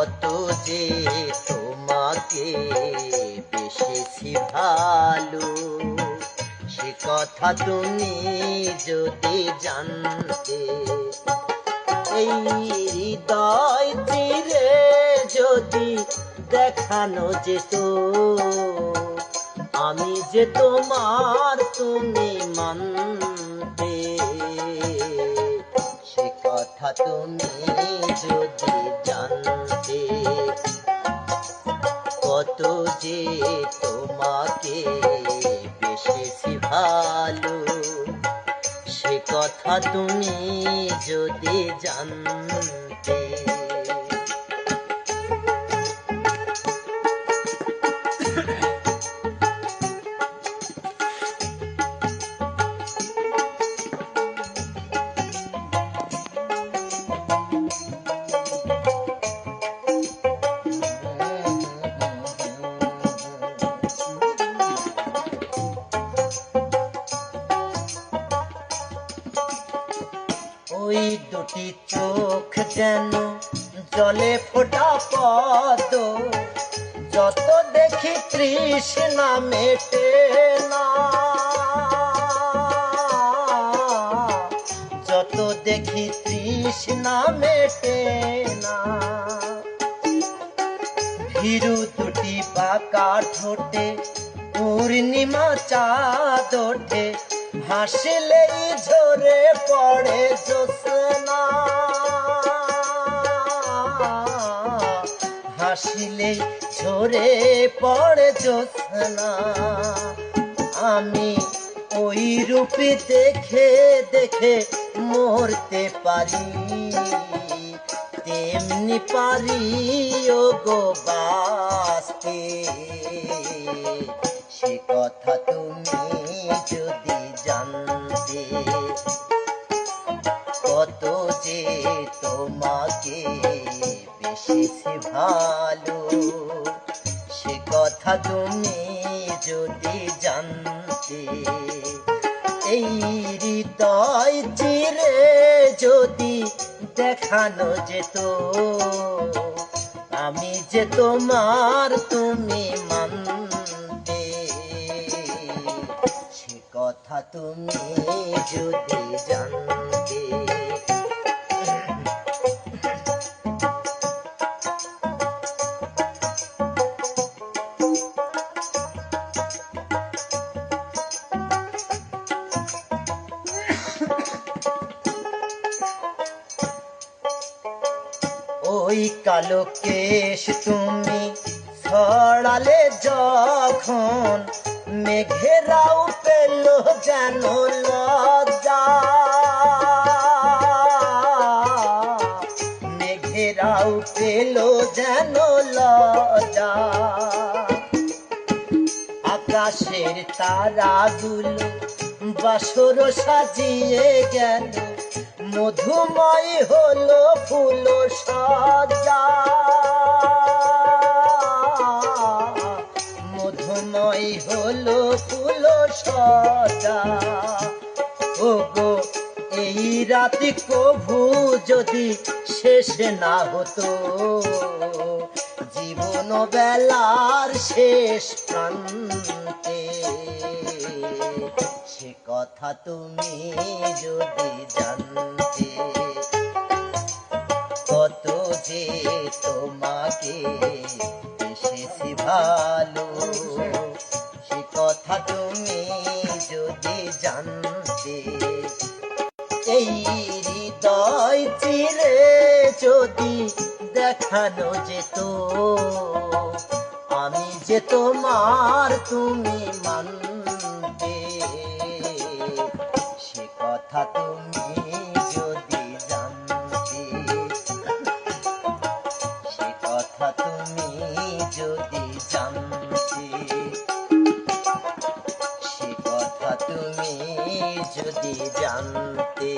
কত যে তোমাকে বেসেছি ভালো, সে কথা তুমি যদি জানতে। এই হৃদয় চিরে যদি দেখানো যেত, আমি যে তোমার তুমি মানতে। সে কথা তুমি যদি জানতে, কত যে তোমাকে বেসেছি ভালো, সে কথা তুমি যদি জানতে। ওই দুটি চোখ যেন জলে ফোটা পদ্ম, যত দেখি তৃষ্ণা মেটে না, যত দেখি তৃষ্ণা মেটে না। ভীরু দুটি বাঁকা ঠোঁটে পূর্ণিমা চাঁদ ওঠে, হাসলেই ঝরে পড়ে জ্যোৎস্না, হাসলেই ঝরে পড়ে জ্যোৎস্না। আমি ওই রূপে দেখে দেখে মরতে পারি, তেমনি পারি ও গো বাঁচতে। সে কথা তুমি যদি জানতে, কত যে তোমাকে বেসেছি ভালো, সে কথা তুমি যদি জানতে। এই হৃদয় চিরে যদি দেখানো যেত, আমি যে তোমার তুমি মানতে। সে কথা তুমি যদি জানতে। ওই কালো কেশ তুমি ছড়ালে যখন, মেঘেরাও পেল যেন লজ্জা, মেঘেরাও পেল যেন লজ্জা। আকাশের তারাগুলো বাসর সাজিয়ে গেল, মধুময় হলো ফুল সজ্জা, মধুময় হলো ফুল সজ্জা। ও গো এই রাতি কভু যদি শেষ না হতো, জীবন বেলার শেষ প্রান্তে। সে কথা তুমি যদি জানতে, কত যে তোমাকে বেসেছি ভালো, সে কথা তুমি যদি জানতে। এই হৃদয় চিরে যদি দেখানো যেত, আমি যে তোমার তুমি মানতে। সে কথা তুমি যদি জানতে, সে কথা তুমি যদি জানতে, সে কথা তুমি যদি জানতে।